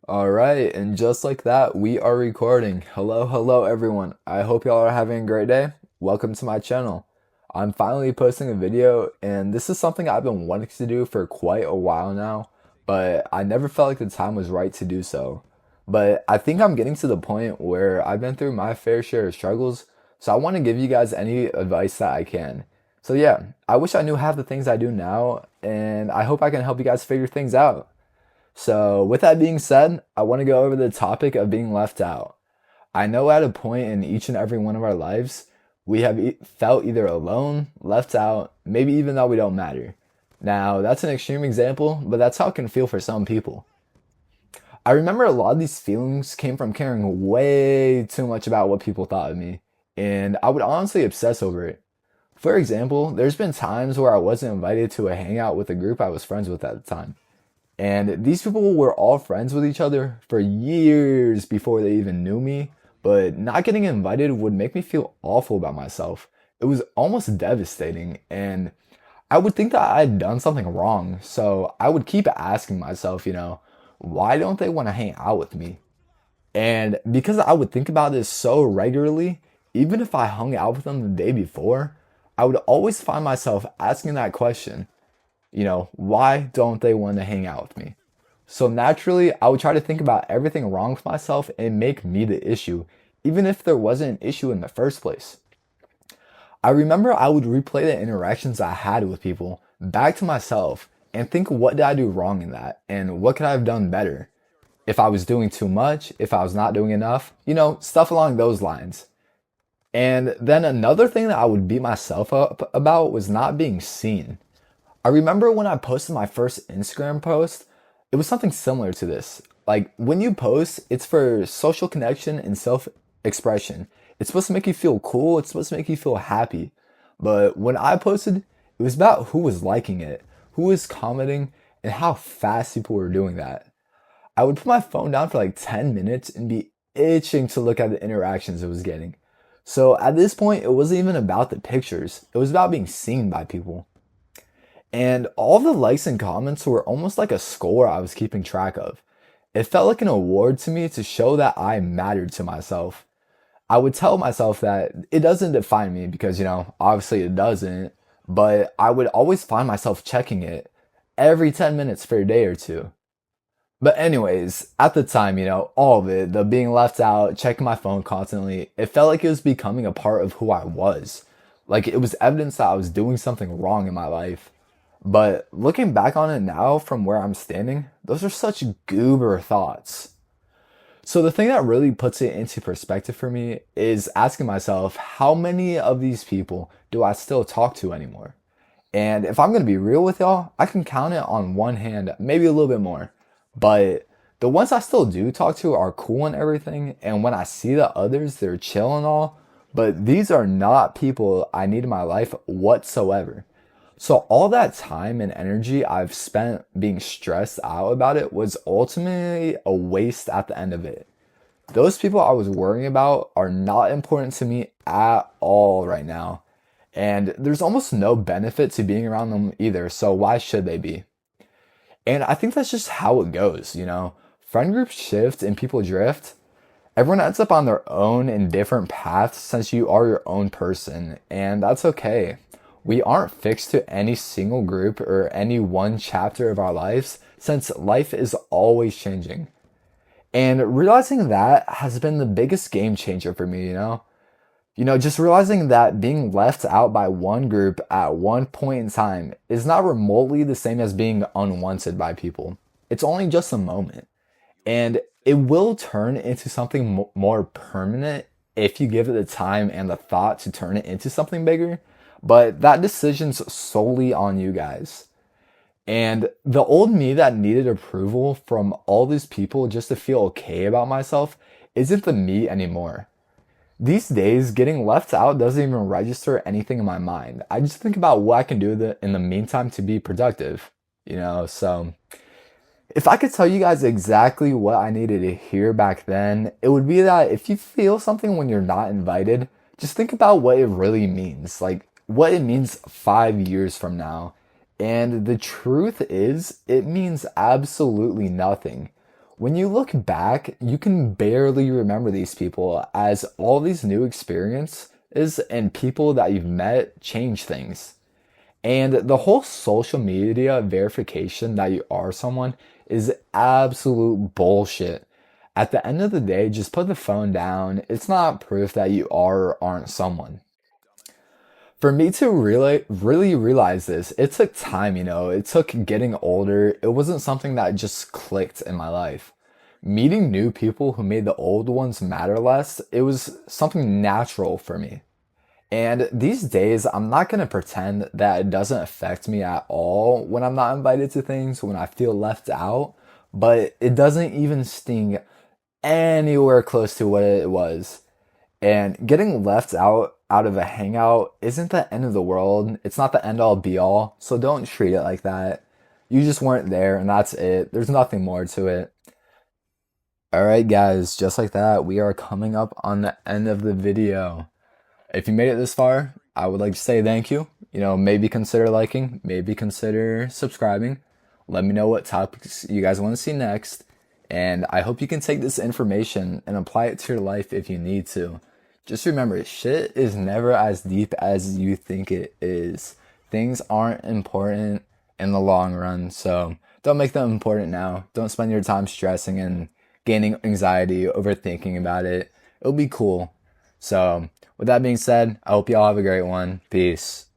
All right, and just like that, we are recording. Hello, hello, everyone. I hope y'all are having a great day. Welcome to my channel. I'm finally posting a video, and this is something I've been wanting to do for quite a while now, but I never felt like the time was right to do so. But I think I'm getting to the point where I've been through my fair share of struggles, so I want to give you guys any advice that I can. So, yeah, I wish I knew half the things I do now, and I hope I can help you guys figure things out. So, with that being said, I want to go over the topic of being left out. I know at a point in each and every one of our lives, we have felt either alone, left out, maybe even though we don't matter. Now, that's an extreme example, but that's how it can feel for some people. I remember a lot of these feelings came from caring way too much about what people thought of me, and I would honestly obsess over it. For example, there's been times where I wasn't invited to a hangout with a group I was friends with at the time. And these people were all friends with each other for years before they even knew me, but not getting invited would make me feel awful about myself. It was almost devastating, and I would think that I had done something wrong. So I would keep asking myself, why don't they want to hang out with me? And because I would think about this so regularly, even if I hung out with them the day before, I would always find myself asking that question, why don't they want to hang out with me? So naturally, I would try to think about everything wrong with myself and make me the issue, even if there wasn't an issue in the first place. I remember I would replay the interactions I had with people back to myself and think, what did I do wrong in that? And what could I have done better? If I was doing too much, if I was not doing enough, stuff along those lines. And then another thing that I would beat myself up about was not being seen. I remember when I posted my first Instagram post, it was something similar to this. Like when you post, it's for social connection and self expression. It's supposed to make you feel cool, it's supposed to make you feel happy. But when I posted, it was about who was liking it, who was commenting, and how fast people were doing that. I would put my phone down for like 10 minutes and be itching to look at the interactions it was getting. So at this point, it wasn't even about the pictures, it was about being seen by people. And all the likes and comments were almost like a score I was keeping track of. It felt like an award to me to show that I mattered to myself. I would tell myself that it doesn't define me because, obviously it doesn't, but I would always find myself checking it every 10 minutes for a day or two. But anyways, at the time, all of it, the being left out, checking my phone constantly, it felt like it was becoming a part of who I was. Like it was evidence that I was doing something wrong in my life. But looking back on it now from where I'm standing, those are such goober thoughts. So the thing that really puts it into perspective for me is asking myself, how many of these people do I still talk to anymore? And if I'm going to be real with y'all, I can count it on one hand, maybe a little bit more. But the ones I still do talk to are cool and everything. And when I see the others, they're chill and all. But these are not people I need in my life whatsoever. So all that time and energy I've spent being stressed out about it was ultimately a waste at the end of it. Those people I was worrying about are not important to me at all right now. And there's almost no benefit to being around them either, so why should they be? And I think that's just how it goes. Friend groups shift and people drift. Everyone ends up on their own in different paths since you are your own person, and that's okay. We aren't fixed to any single group or any one chapter of our lives since life is always changing. And realizing that has been the biggest game changer for me. Just realizing that being left out by one group at one point in time is not remotely the same as being unwanted by people. It's only just a moment. And it will turn into something more permanent if you give it the time and the thought to turn it into something bigger. But that decision's solely on you guys. And the old me that needed approval from all these people just to feel okay about myself isn't the me anymore. These days, getting left out doesn't even register anything in my mind. I just think about what I can do in the meantime to be productive. So if I could tell you guys exactly what I needed to hear back then, it would be that if you feel something when you're not invited, just think about what it really means, like what it means 5 years from now. And the truth is, it means absolutely nothing. When you look back, you can barely remember these people as all these new experiences and people that you've met change things. And the whole social media verification that you are someone is absolute bullshit. At the end of the day, just put the phone down. It's not proof that you are or aren't someone. For me to really realize this, it took time, you know. It took getting older. It wasn't something that just clicked in my life. Meeting new people who made the old ones matter less, it was something natural for me. And these days, I'm not going to pretend that it doesn't affect me at all when I'm not invited to things, when I feel left out, but it doesn't even sting anywhere close to what it was. And getting left out of a hangout isn't the end of the world. It's not the end all be all. So don't treat it like that. You just weren't there and that's it. There's nothing more to it. All right, guys, just like that, we are coming up on the end of the video. If you made it this far, I would like to say thank you. You know, maybe consider liking, maybe consider subscribing. Let me know what topics you guys want to see next. And I hope you can take this information and apply it to your life if you need to. Just remember, shit is never as deep as you think it is. Things aren't important in the long run, so don't make them important now. Don't spend your time stressing and gaining anxiety, overthinking about it. It'll be cool. So, with that being said, I hope y'all have a great one. Peace.